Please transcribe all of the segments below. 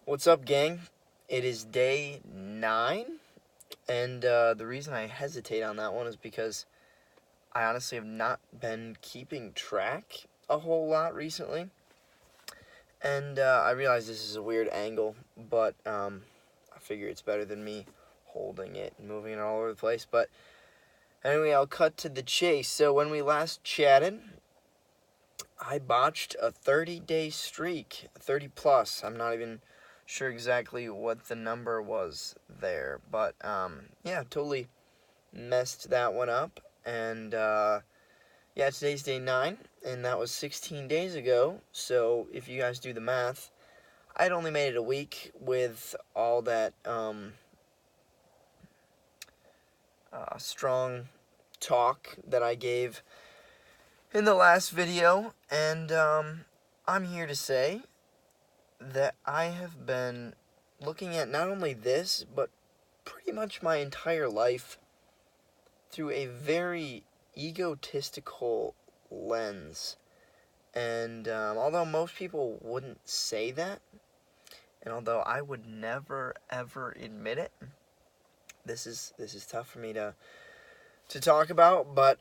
What's up, gang? It is day 9, and the reason I hesitate on that one is because I honestly have not been keeping track a whole lot recently, and I realize this is a weird angle, but I figure it's better than me holding it and moving it all over the place. But anyway, I'll cut to the chase. So when we last chatted, I botched a 30-day streak, 30 plus. I'm not even sure exactly what the number was there, but yeah, totally messed that one up. And yeah, today's day 9, and that was 16 days ago. So if you guys do the math, I'd only made it a week with all that strong talk that I gave in the last video, and I'm here to say that I have been looking at not only this, but pretty much my entire life through a very egotistical lens. And although most people wouldn't say that, and although I would never ever admit it, this is tough for me to talk about. But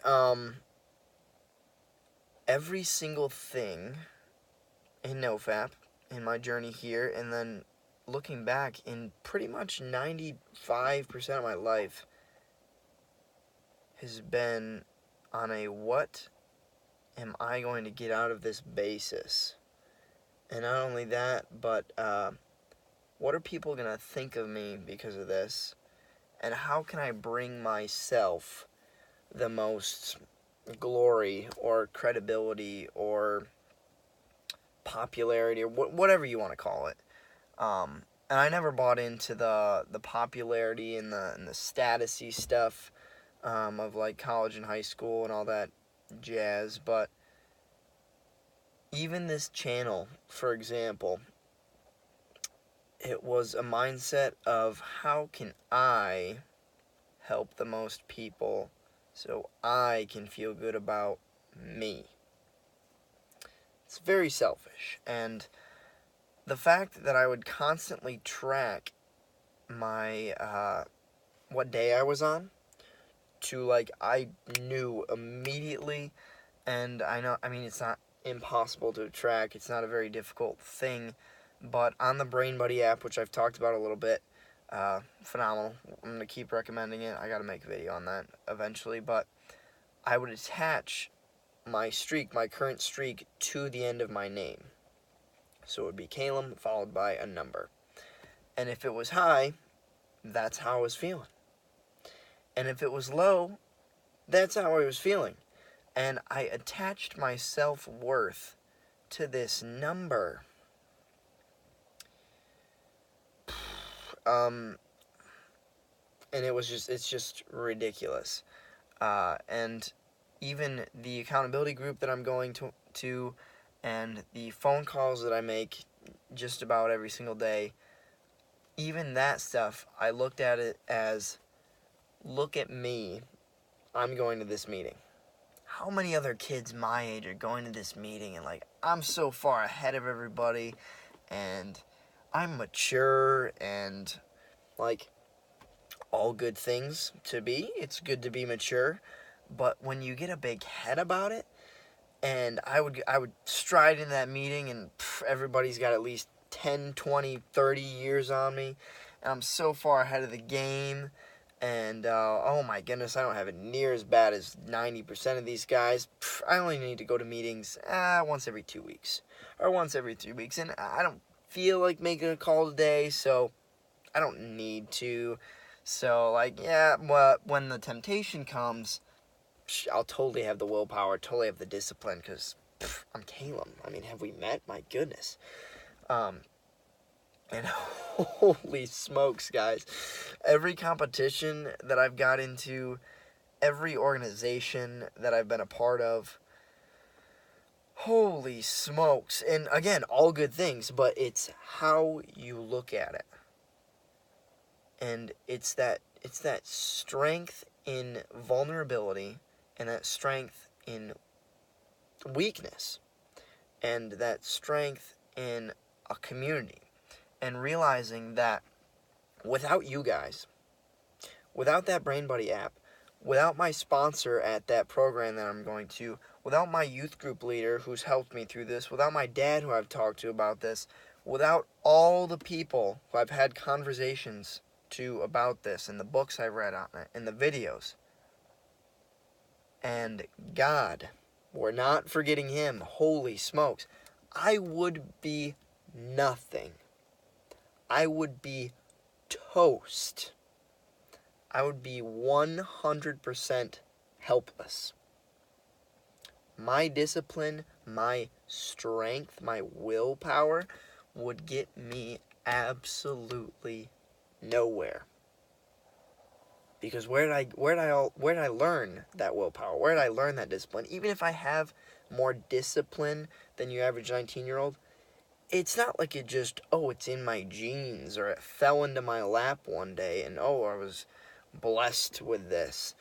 every single thing in NoFap in my journey here, and then looking back in pretty much 95% of my life, has been on a what am I going to get out of this basis. And not only that, but what are people going to think of me because of this? And how can I bring myself the most glory or credibility or popularity or whatever you want to call it? And I never bought into the popularity and the statusy stuff of like college and high school and all that jazz. But even this channel, for example, it was a mindset of how can I help the most people so I can feel good about me. It's very selfish, and the fact that I would constantly track my what day I was on to, like, I knew immediately. And I mean, it's not impossible to track, it's not a very difficult thing, but on the Brain Buddy app, which I've talked about a little bit, phenomenal. I'm going to keep recommending it. I got to make a video on that eventually, but I would attach my streak, my current streak, to the end of my name. So it would be Calum followed by a number. And if it was high, that's how I was feeling. And if it was low, that's how I was feeling. And I attached my self-worth to this number. And it's just ridiculous. And even the accountability group that I'm going to and the phone calls that I make just about every single day, even that stuff, I looked at it as, look at me, I'm going to this meeting. How many other kids my age are going to this meeting and, like, I'm so far ahead of everybody, and I'm mature, and, like, all good things to be. It's good to be mature, but when you get a big head about it, and I would stride in that meeting, and everybody's got at least 10, 20, 30 years on me, and I'm so far ahead of the game, and oh my goodness, I don't have it near as bad as 90% of these guys. I only need to go to meetings once every 2 weeks, or once every 3 weeks, and I don't feel like making a call today, so I don't need to. So, like, yeah, when the temptation comes, I'll totally have the willpower, totally have the discipline, because I'm Caleb. I mean, have we met? My goodness. And holy smokes, guys. Every competition that I've got into, every organization that I've been a part of, holy smokes. And again, all good things, but it's how you look at it. And it's that strength in vulnerability, and that strength in weakness, and that strength in a community, and realizing that without you guys, without that Brain Buddy app, without my sponsor at that program that I'm going to, without my youth group leader who's helped me through this, without my dad who I've talked to about this, without all the people who I've had conversations to about this, and the books I've read on it, and the videos, and God, we're not forgetting Him, holy smokes, I would be nothing. I would be toast. I would be 100% helpless. My discipline, my strength, my willpower would get me absolutely nowhere. Because where did I learn that willpower? Where did I learn that discipline? Even if I have more discipline than your average 19-year-old, it's not like it just, it's in my genes, or it fell into my lap one day and I was blessed with this.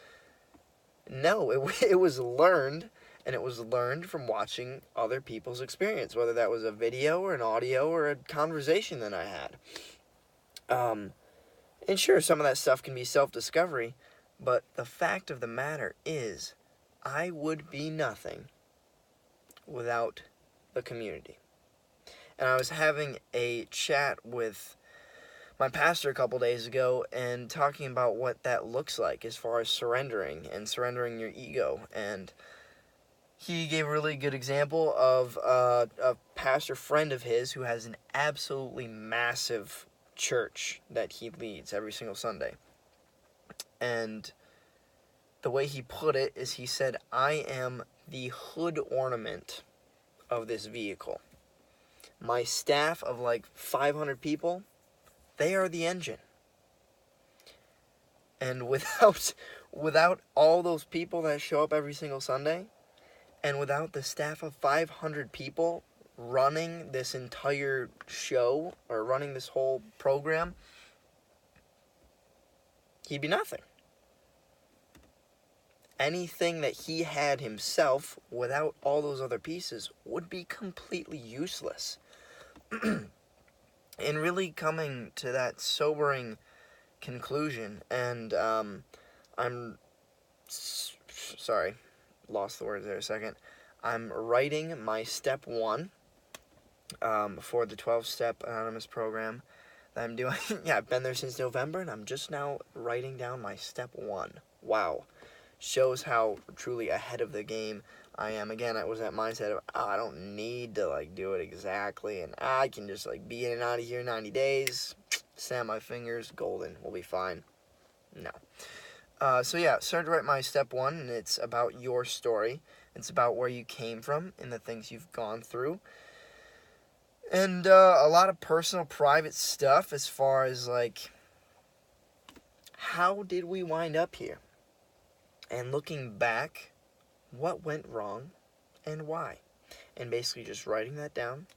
No, it was learned, and it was learned from watching other people's experience, whether that was a video or an audio or a conversation that I had. And sure, some of that stuff can be self-discovery, but the fact of the matter is, I would be nothing without the community. And I was having a chat with my pastor a couple days ago and talking about what that looks like as far as surrendering your ego. And he gave a really good example of a pastor friend of his who has an absolutely massive church that he leads every single Sunday. And the way he put it is, he said, I am the hood ornament of this vehicle. My staff of like 500 people, they are the engine. And without all those people that show up every single Sunday, and without the staff of 500 people running this entire show, or running this whole program, he'd be nothing. Anything that he had himself, without all those other pieces, would be completely useless. And really coming to that sobering conclusion, and sorry, lost the words there a second. I'm writing my step 1 for the 12-step anonymous program that I'm doing. Yeah, I've been there since November, and I'm just now writing down my step 1. Wow. Shows how truly ahead of the game I am. Again, I was that mindset of, I don't need to do it exactly, and I can just be in and out of here in 90 days, snap my fingers, golden, we'll be fine. No. So yeah, started to write my step 1, and it's about your story. It's about where you came from and the things you've gone through. And a lot of personal, private stuff as far as how did we wind up here? And looking back, what went wrong and why? And basically just writing that down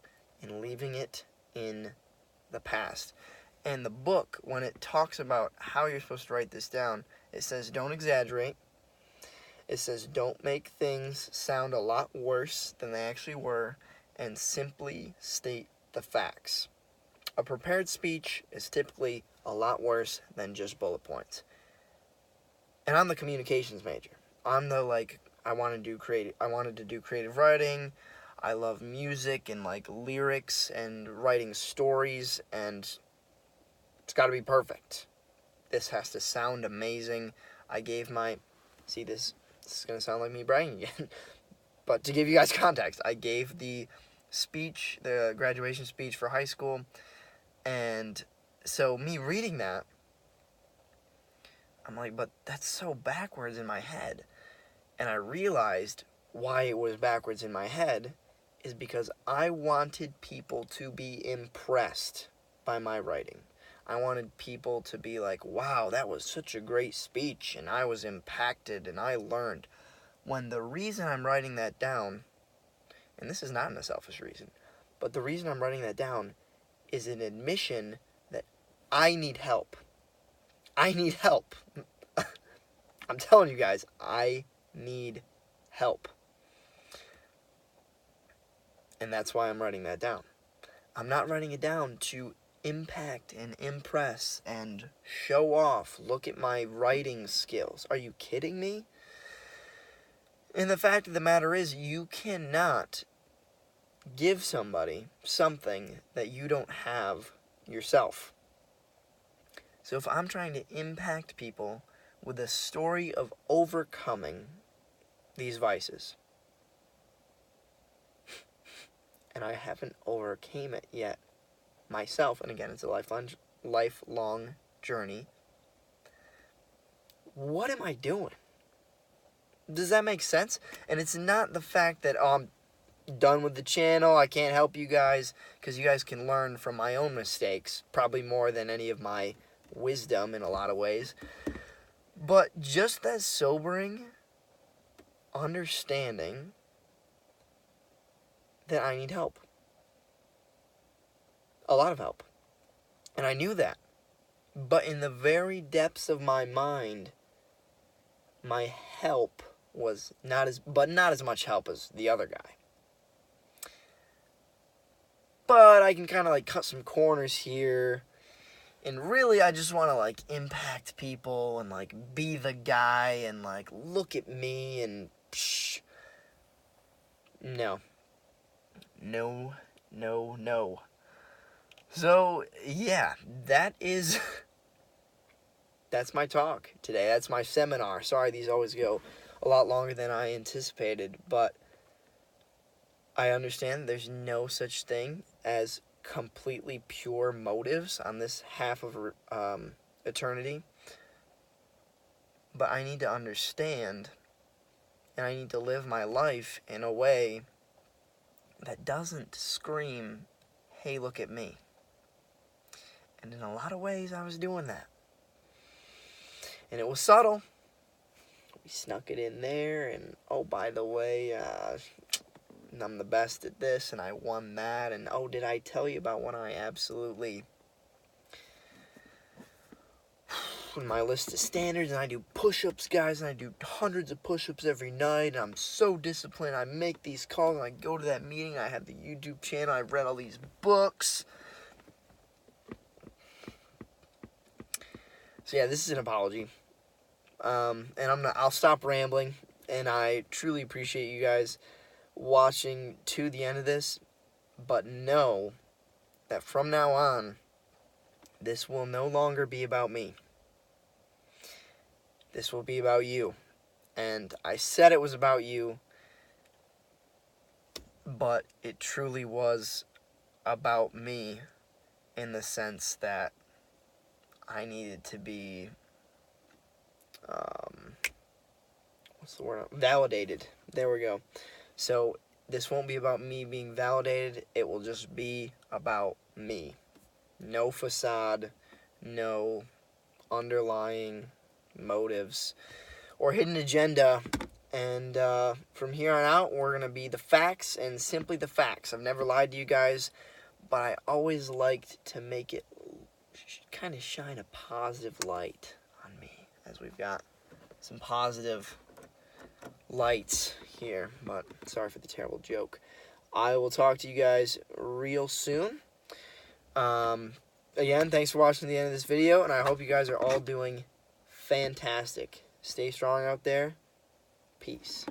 and leaving it in the past. And the book, when it talks about how you're supposed to write this down, it says don't exaggerate. It says don't make things sound a lot worse than they actually were, and simply state the facts. A prepared speech is typically a lot worse than just bullet points. And I'm the communications major. I'm the I wanted to do creative writing. I love music and lyrics and writing stories, and it's got to be perfect. This has to sound amazing. I gave this is going to sound like me bragging again, but to give you guys context, I gave the graduation speech for high school, and so me reading that, I'm but that's so backwards in my head. And I realized why it was backwards in my head is because I wanted people to be impressed by my writing. I wanted people to be wow, that was such a great speech, and I was impacted, and I learned. When the reason I'm writing that down, and this is not in a selfish reason, but the reason I'm writing that down is an admission that I need help. I need help. I'm telling you guys, I need help. And that's why I'm writing that down. I'm not writing it down to impact and impress and show off. Look at my writing skills. Are you kidding me? And the fact of the matter is, you cannot give somebody something that you don't have yourself. So if I'm trying to impact people with a story of overcoming these vices, and I haven't overcame it yet myself, and again, it's a lifelong journey, what am I doing? Does that make sense? And it's not the fact that, I'm done with the channel, I can't help you guys, because you guys can learn from my own mistakes, probably more than any of my wisdom in a lot of ways. But just that sobering understanding that I need help. A lot of help. And I knew that. But in the very depths of my mind, my help was not as much help as the other guy. But I can kind of like cut some corners here. And really, I just want to like impact people and like be the guy and like look at me and psh. No. So, yeah, that's my talk today. That's my seminar. Sorry, these always go a lot longer than I anticipated, but I understand there's no such thing as completely pure motives on this half of eternity. But I need to understand, and I need to live my life in a way that doesn't scream, hey, look at me. And in a lot of ways, I was doing that. And it was subtle. We snuck it in there, and oh, by the way, I'm the best at this, and I won that, and oh, did I tell you about when I absolutely, my list of standards, and I do push-ups, guys, and I do hundreds of push-ups every night, and I'm so disciplined, I make these calls, and I go to that meeting, I have the YouTube channel, I've read all these books. So yeah, this is an apology, and I'll stop rambling, and I truly appreciate you guys watching to the end of this, but know that from now on, this will no longer be about me. This will be about you. And I said it was about you, but it truly was about me in the sense that I needed to be, what's the word? Validated. There we go. So this won't be about me being validated. It will just be about me. No facade, no underlying motives or hidden agenda. And from here on out, we're going to be the facts and simply the facts. I've never lied to you guys, but I always liked to make it kind of shine a positive light on me, as we've got some positive lights here, but sorry for the terrible joke. I will talk to you guys real soon. Again, thanks for watching the end of this video, and I hope you guys are all doing fantastic. Stay strong out there. Peace.